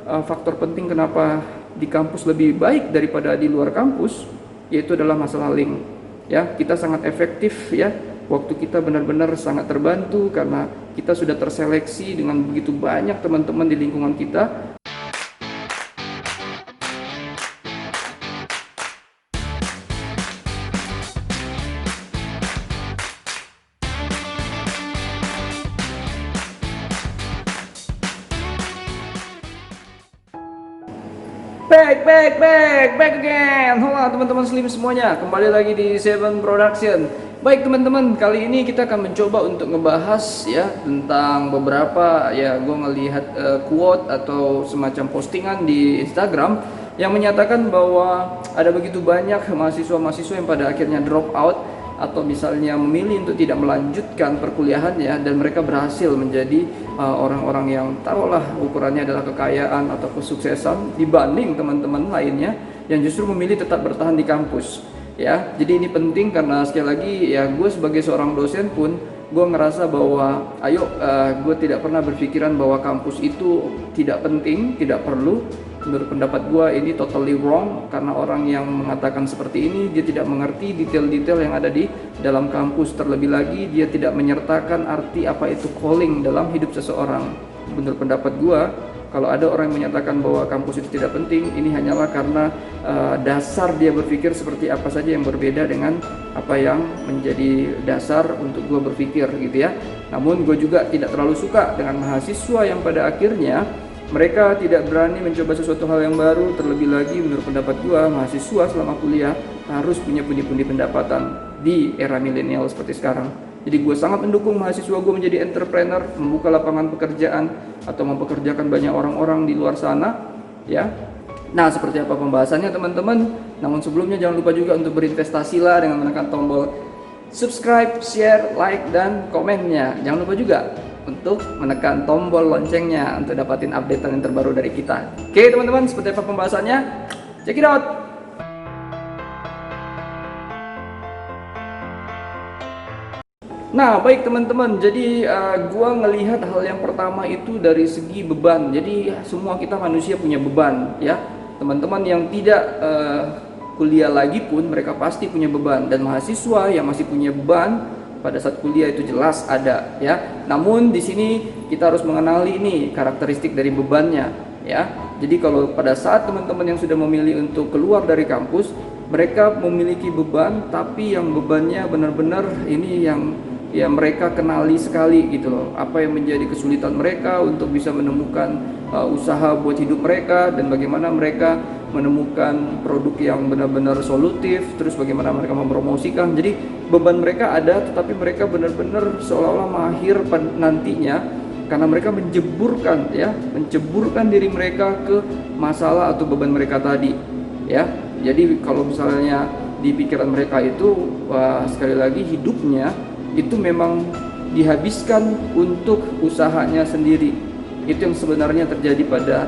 faktor penting kenapa di kampus lebih baik daripada di luar kampus, yaitu adalah masalah link. Ya, kita sangat efektif ya. Waktu kita benar-benar sangat terbantu karena kita sudah terseleksi dengan begitu banyak teman-teman di lingkungan kita. Back again. Halo teman-teman Slim semuanya, kembali lagi di Seven Production. Baik teman-teman, kali ini kita akan mencoba untuk ngebahas ya tentang beberapa ya gue ngelihat quote atau semacam postingan di Instagram yang menyatakan bahwa ada begitu banyak mahasiswa-mahasiswa yang pada akhirnya drop out atau misalnya memilih untuk tidak melanjutkan perkuliahannya, dan mereka berhasil menjadi orang-orang yang taruhlah ukurannya adalah kekayaan atau kesuksesan dibanding teman-teman lainnya yang justru memilih tetap bertahan di kampus ya. Jadi ini penting karena sekali lagi ya, gue sebagai seorang dosen pun gue ngerasa bahwa gue tidak pernah berpikiran bahwa kampus itu tidak penting, tidak perlu. Menurut pendapat gue ini totally wrong, karena orang yang mengatakan seperti ini dia tidak mengerti detail-detail yang ada di dalam kampus. Terlebih lagi dia tidak menyertakan arti apa itu calling dalam hidup seseorang. Menurut pendapat gue, kalau ada orang yang menyatakan bahwa kampus itu tidak penting, ini hanyalah karena dasar dia berpikir seperti apa saja yang berbeda dengan apa yang menjadi dasar untuk gue berpikir gitu ya. Namun gue juga tidak terlalu suka dengan mahasiswa yang pada akhirnya mereka tidak berani mencoba sesuatu hal yang baru. Terlebih lagi menurut pendapat gua, mahasiswa selama kuliah harus punya pundi-pundi pendapatan di era milenial seperti sekarang. Jadi gua sangat mendukung mahasiswa gua menjadi entrepreneur, membuka lapangan pekerjaan atau mempekerjakan banyak orang-orang di luar sana ya. Nah, seperti apa pembahasannya teman-teman? Namun sebelumnya jangan lupa juga untuk berinvestasi lah dengan menekan tombol subscribe, share, like, dan komennya. Jangan lupa juga untuk menekan tombol loncengnya untuk dapatin updatean yang terbaru dari kita. Oke teman-teman, seperti apa pembahasannya? Check it out! Nah baik teman-teman, jadi gua ngelihat hal yang pertama itu dari segi beban. Jadi semua kita manusia punya beban ya. Teman-teman yang tidak kuliah lagi pun mereka pasti punya beban, dan mahasiswa yang masih punya beban pada saat kuliah itu jelas ada ya. Namun di sini kita harus mengenali ini karakteristik dari bebannya ya. Jadi kalau pada saat teman-teman yang sudah memilih untuk keluar dari kampus, mereka memiliki beban, tapi yang bebannya benar-benar ini yang ya mereka kenali sekali gitu loh. Apa yang menjadi kesulitan mereka untuk bisa menemukan usaha buat hidup mereka, dan bagaimana mereka menemukan produk yang benar-benar solutif, terus bagaimana mereka mempromosikan. Jadi beban mereka ada, tetapi mereka benar-benar seolah-olah mahir nantinya karena mereka menjeburkan diri mereka ke masalah atau beban mereka tadi ya. Jadi kalau misalnya di pikiran mereka itu sekali lagi hidupnya itu memang dihabiskan untuk usahanya sendiri. Itu yang sebenarnya terjadi pada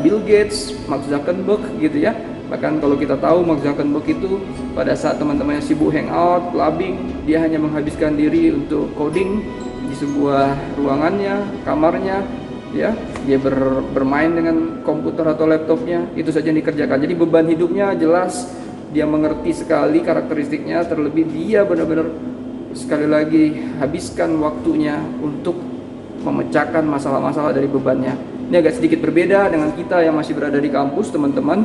Bill Gates, Mark Zuckerberg gitu ya. Bahkan kalau kita tahu Mark Zuckerberg itu pada saat teman-temannya sibuk hangout, clubbing, dia hanya menghabiskan diri untuk coding di sebuah ruangannya, kamarnya ya. Dia bermain dengan komputer atau laptopnya, itu saja yang dikerjakan. Jadi beban hidupnya jelas, dia mengerti sekali karakteristiknya. Terlebih dia benar-benar sekali lagi habiskan waktunya untuk memecahkan masalah-masalah dari bebannya. Ini agak sedikit berbeda dengan kita yang masih berada di kampus teman-teman.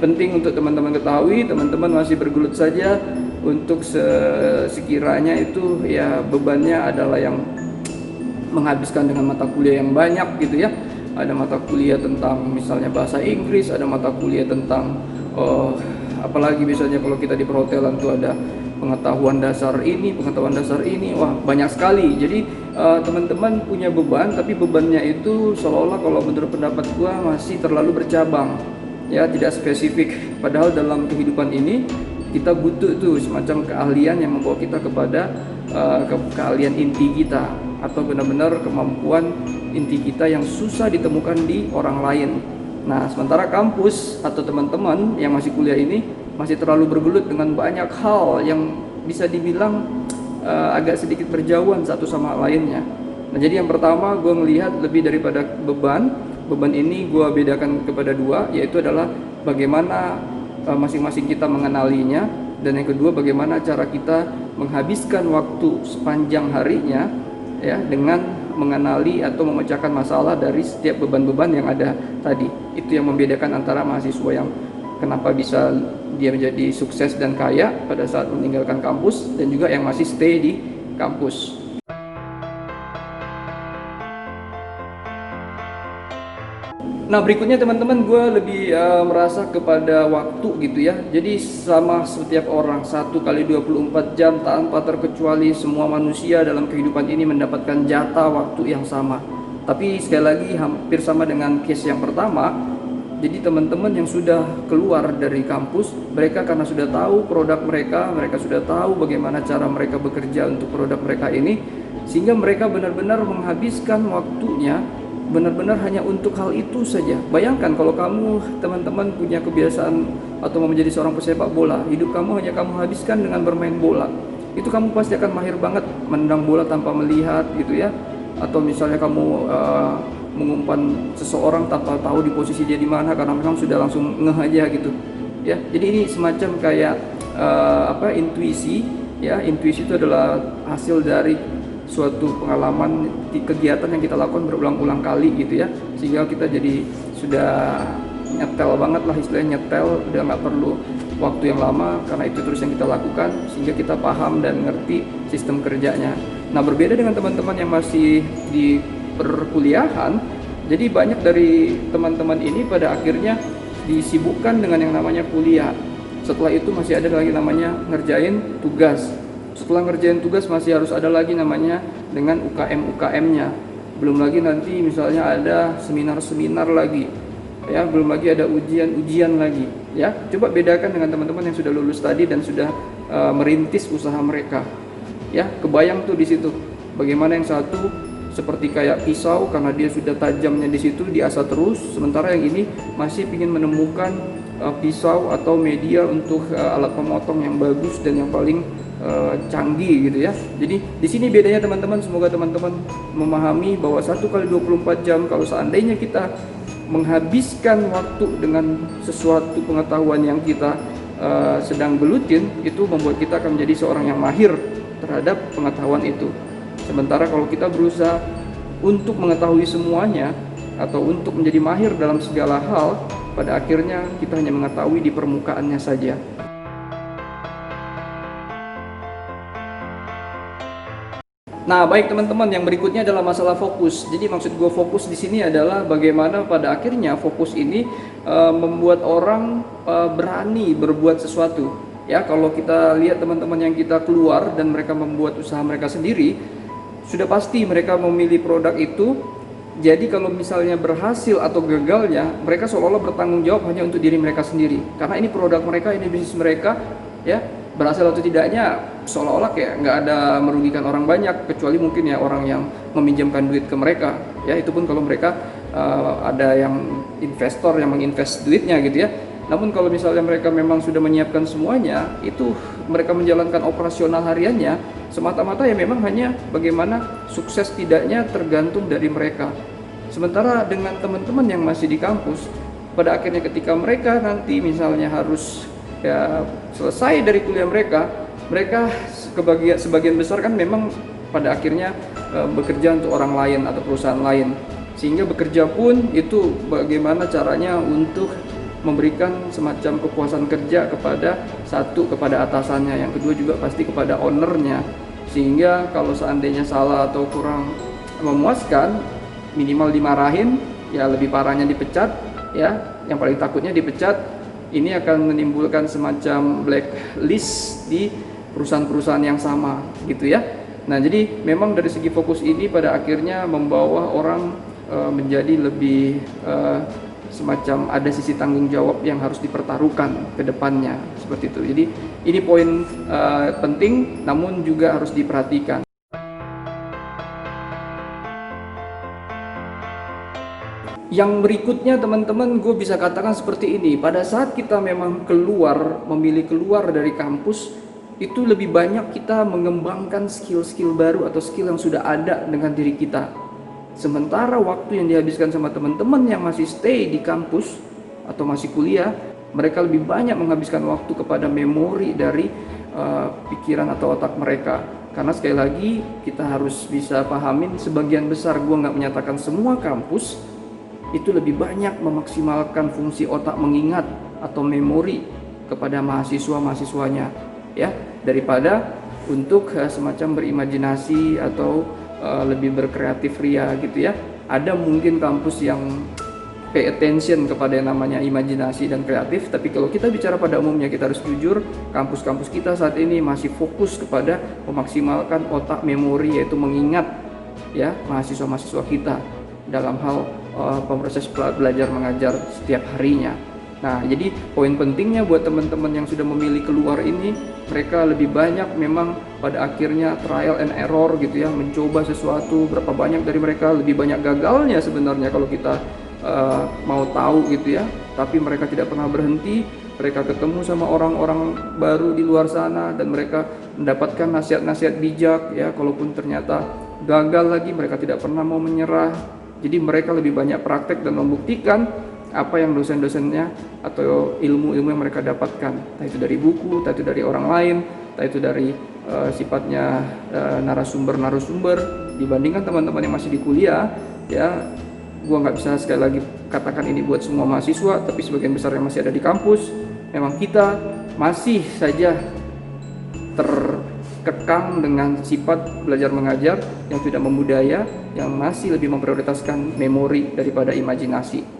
Penting untuk teman-teman ketahui, teman-teman masih bergelut saja untuk sekiranya itu ya bebannya adalah yang menghabiskan dengan mata kuliah yang banyak gitu ya. Ada mata kuliah tentang misalnya bahasa Inggris, ada mata kuliah tentang apalagi misalnya kalau kita di perhotelan tuh ada pengetahuan dasar ini, wah banyak sekali. Jadi teman-teman punya beban, tapi bebannya itu seolah-olah kalau menurut pendapat gua masih terlalu bercabang ya, tidak spesifik. Padahal dalam kehidupan ini kita butuh tuh semacam keahlian yang membawa kita kepada keahlian inti kita, atau benar-benar kemampuan inti kita yang susah ditemukan di orang lain. Nah sementara kampus atau teman-teman yang masih kuliah ini masih terlalu bergelut dengan banyak hal yang bisa dibilang agak sedikit berjauhan satu sama lainnya. Nah jadi yang pertama gue melihat lebih daripada beban, beban ini gue bedakan kepada dua, yaitu adalah bagaimana masing-masing kita mengenalinya, dan yang kedua bagaimana cara kita menghabiskan waktu sepanjang harinya ya dengan mengenali atau memecahkan masalah dari setiap beban-beban yang ada tadi. Itu yang membedakan antara mahasiswa yang kenapa bisa dia menjadi sukses dan kaya pada saat meninggalkan kampus, dan juga yang masih stay di kampus. Nah, berikutnya teman-teman, gue lebih merasa kepada waktu gitu ya. Jadi sama setiap orang, 1 kali 24 jam tanpa terkecuali, semua manusia dalam kehidupan ini mendapatkan jatah waktu yang sama. Tapi sekali lagi hampir sama dengan case yang pertama. Jadi teman-teman yang sudah keluar dari kampus, mereka karena sudah tahu produk mereka, mereka sudah tahu bagaimana cara mereka bekerja untuk produk mereka ini, sehingga mereka benar-benar menghabiskan waktunya benar-benar hanya untuk hal itu saja. Bayangkan kalau kamu teman-teman punya kebiasaan atau mau menjadi seorang pesepak bola, hidup kamu hanya kamu habiskan dengan bermain bola. Itu kamu pasti akan mahir banget menendang bola tanpa melihat gitu ya. Atau misalnya kamu mengumpan seseorang tanpa tahu di posisi dia di mana, karena memang sudah langsung ngeh aja gitu. Ya, jadi ini semacam kayak intuisi ya. Intuisi itu adalah hasil dari suatu pengalaman di kegiatan yang kita lakukan berulang-ulang kali gitu ya, sehingga kita jadi sudah nyetel banget lah, istilahnya nyetel, udah nggak perlu waktu yang lama karena itu terus yang kita lakukan, sehingga kita paham dan ngerti sistem kerjanya. Nah, berbeda dengan teman-teman yang masih di perkuliahan, jadi banyak dari teman-teman ini pada akhirnya disibukkan dengan yang namanya kuliah. Setelah itu masih ada lagi namanya ngerjain tugas. Setelah ngerjain tugas masih harus ada lagi namanya dengan UKM-UKM-nya. Belum lagi nanti misalnya ada seminar-seminar lagi. Ya, belum lagi ada ujian-ujian lagi. Ya, coba bedakan dengan teman-teman yang sudah lulus tadi dan sudah merintis usaha mereka. Ya, kebayang tuh di situ. Bagaimana yang satu seperti kayak pisau karena dia sudah tajamnya di situ diasah terus, sementara yang ini masih ingin menemukan pisau atau media untuk alat pemotong yang bagus dan yang paling canggih gitu ya. Jadi di sini bedanya teman-teman. Semoga teman-teman memahami bahwa 1 kali 24 jam kalau seandainya kita menghabiskan waktu dengan sesuatu pengetahuan yang kita sedang gelutin, itu membuat kita akan menjadi seorang yang mahir terhadap pengetahuan itu. Sementara kalau kita berusaha untuk mengetahui semuanya atau untuk menjadi mahir dalam segala hal, pada akhirnya kita hanya mengetahui di permukaannya saja. Nah, baik teman-teman, yang berikutnya adalah masalah fokus. Jadi maksud gue fokus di sini adalah bagaimana pada akhirnya fokus ini membuat orang berani berbuat sesuatu. Ya, kalau kita lihat teman-teman yang kita keluar dan mereka membuat usaha mereka sendiri, sudah pasti mereka memilih produk itu. Jadi kalau misalnya berhasil atau gagalnya, mereka seolah-olah bertanggung jawab hanya untuk diri mereka sendiri. Karena ini produk mereka, ini bisnis mereka, ya. Berhasil atau tidaknya seolah-olah kayak nggak ada merugikan orang banyak, kecuali mungkin ya orang yang meminjamkan duit ke mereka, ya itu pun kalau mereka ada yang investor yang menginvest duitnya gitu ya. Namun kalau misalnya mereka memang sudah menyiapkan semuanya, itu mereka menjalankan operasional hariannya semata-mata ya memang hanya bagaimana sukses tidaknya tergantung dari mereka. Sementara dengan teman-teman yang masih di kampus, pada akhirnya ketika mereka nanti misalnya harus ya selesai dari kuliah mereka sebagian besar kan memang pada akhirnya bekerja untuk orang lain atau perusahaan lain, sehingga bekerja pun itu bagaimana caranya untuk memberikan semacam kepuasan kerja kepada atasannya, yang kedua juga pasti kepada ownernya, sehingga kalau seandainya salah atau kurang memuaskan minimal dimarahin, ya lebih parahnya dipecat, ya yang paling takutnya dipecat. Ini akan menimbulkan semacam blacklist di perusahaan-perusahaan yang sama gitu ya. Nah, jadi memang dari segi fokus ini pada akhirnya membawa orang menjadi lebih semacam ada sisi tanggung jawab yang harus dipertaruhkan ke depannya, seperti itu. Jadi ini poin penting namun juga harus diperhatikan. Yang berikutnya teman-teman, gue bisa katakan seperti ini. Pada saat kita memang memilih keluar dari kampus, itu lebih banyak kita mengembangkan skill-skill baru atau skill yang sudah ada dengan diri kita. Sementara waktu yang dihabiskan sama teman-teman yang masih stay di kampus atau masih kuliah, mereka lebih banyak menghabiskan waktu kepada memori dari pikiran atau otak mereka. Karena sekali lagi kita harus bisa pahamin, sebagian besar, gue nggak menyatakan semua kampus itu lebih banyak memaksimalkan fungsi otak mengingat atau memori kepada mahasiswa-mahasiswanya, ya, daripada untuk semacam berimajinasi atau lebih berkreatif ria gitu ya. Ada mungkin kampus yang pay attention kepada yang namanya imajinasi dan kreatif, tapi kalau kita bicara pada umumnya, kita harus jujur, kampus-kampus kita saat ini masih fokus kepada memaksimalkan otak memori, yaitu mengingat ya mahasiswa-mahasiswa kita dalam hal proses belajar mengajar setiap harinya. Nah, jadi poin pentingnya buat teman-teman yang sudah memilih keluar ini, mereka lebih banyak memang pada akhirnya trial and error gitu ya, mencoba sesuatu. Berapa banyak dari mereka lebih banyak gagalnya sebenarnya kalau kita mau tahu gitu ya. Tapi mereka tidak pernah berhenti, mereka ketemu sama orang-orang baru di luar sana dan mereka mendapatkan nasihat-nasihat bijak ya. Kalaupun ternyata gagal lagi, mereka tidak pernah mau menyerah. Jadi mereka lebih banyak praktek dan membuktikan apa yang dosen-dosennya atau ilmu-ilmu yang mereka dapatkan, entah itu dari buku, entah itu dari orang lain, entah itu dari sifatnya narasumber-narasumber. Dibandingkan teman-teman yang masih di kuliah, ya, gua nggak bisa sekali lagi katakan ini buat semua mahasiswa, tapi sebagian besar yang masih ada di kampus, memang kita masih saja terkekang dengan sifat belajar mengajar yang tidak membudaya, yang masih lebih memprioritaskan memori daripada imajinasi.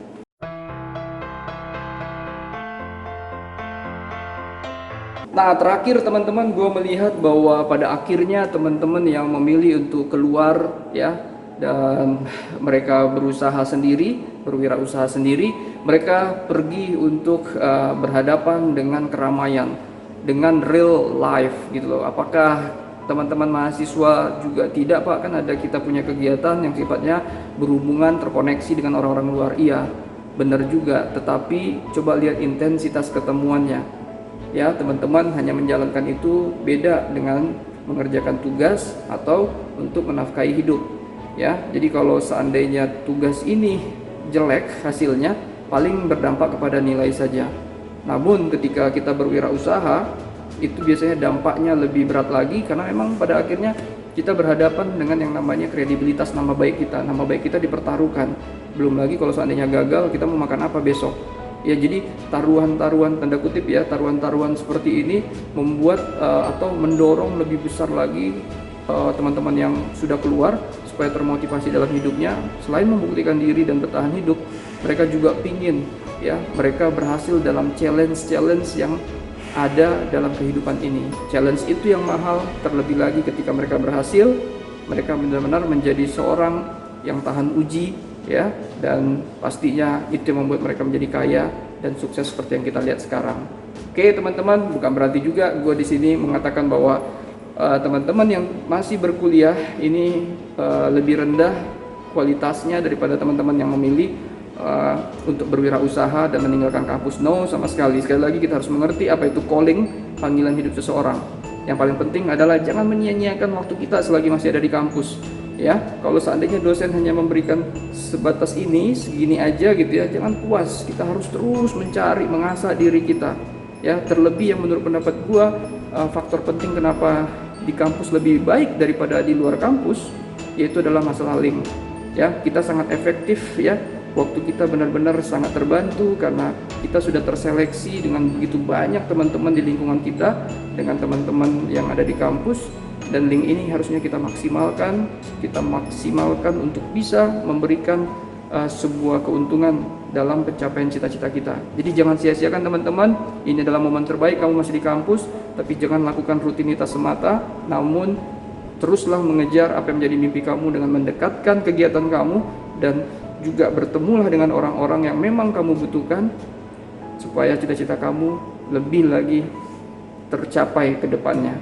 Nah, terakhir teman-teman, gue melihat bahwa pada akhirnya teman-teman yang memilih untuk keluar ya, dan mereka berusaha sendiri, berwirausaha sendiri, mereka pergi untuk berhadapan dengan keramaian, dengan real life gitu loh. Apakah teman-teman mahasiswa juga tidak, Pak? Kan ada, kita punya kegiatan yang sifatnya berhubungan, terkoneksi dengan orang-orang luar. Iya, benar juga, tetapi coba lihat intensitas ketemuannya. Ya, teman-teman hanya menjalankan itu, beda dengan mengerjakan tugas atau untuk menafkahi hidup. Ya, jadi kalau seandainya tugas ini jelek hasilnya, paling berdampak kepada nilai saja. Namun ketika kita berwirausaha, itu biasanya dampaknya lebih berat lagi, karena memang pada akhirnya kita berhadapan dengan yang namanya kredibilitas nama baik kita. Nama baik kita dipertaruhkan. Belum lagi kalau seandainya gagal, kita mau makan apa besok? Ya, jadi taruhan-taruhan, tanda kutip ya, taruhan-taruhan seperti ini membuat atau mendorong lebih besar lagi teman-teman yang sudah keluar supaya termotivasi dalam hidupnya. Selain membuktikan diri dan bertahan hidup, mereka juga pingin ya, mereka berhasil dalam challenge-challenge yang ada dalam kehidupan ini. Challenge itu yang mahal, terlebih lagi ketika mereka berhasil, mereka benar-benar menjadi seorang yang tahan uji ya, dan pastinya itu yang membuat mereka menjadi kaya dan sukses seperti yang kita lihat sekarang. Oke teman-teman, bukan berarti juga gue di sini mengatakan bahwa teman-teman yang masih berkuliah ini lebih rendah kualitasnya daripada teman-teman yang memilih untuk berwirausaha dan meninggalkan kampus. No, sama sekali. Sekali lagi kita harus mengerti apa itu calling, panggilan hidup seseorang. Yang paling penting adalah jangan menyia-nyiakan waktu kita selagi masih ada di kampus. Ya, kalau seandainya dosen hanya memberikan sebatas ini, segini aja gitu ya, jangan puas. Kita harus terus mencari, mengasah diri kita. Ya, terlebih yang menurut pendapat gua, faktor penting kenapa di kampus lebih baik daripada di luar kampus, yaitu adalah masalah link. Ya, kita sangat efektif ya. Waktu kita benar-benar sangat terbantu karena kita sudah terseleksi dengan begitu banyak teman-teman di lingkungan kita, dengan teman-teman yang ada di kampus. Dan link ini harusnya kita maksimalkan untuk bisa memberikan sebuah keuntungan dalam pencapaian cita-cita kita. Jadi jangan sia-siakan teman-teman, ini adalah momen terbaik kamu masih di kampus, tapi jangan lakukan rutinitas semata, namun teruslah mengejar apa yang menjadi mimpi kamu dengan mendekatkan kegiatan kamu, dan juga bertemulah dengan orang-orang yang memang kamu butuhkan, supaya cita-cita kamu lebih lagi tercapai ke depannya.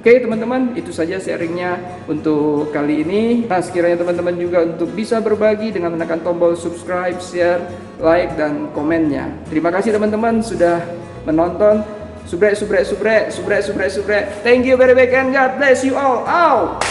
Oke teman-teman, itu saja sharingnya untuk kali ini. Nah, sekiranya teman-teman juga untuk bisa berbagi dengan menekan tombol subscribe, share, like, dan komennya. Terima kasih teman-teman sudah menonton. Subrek. Thank you very much and God bless you all. Out.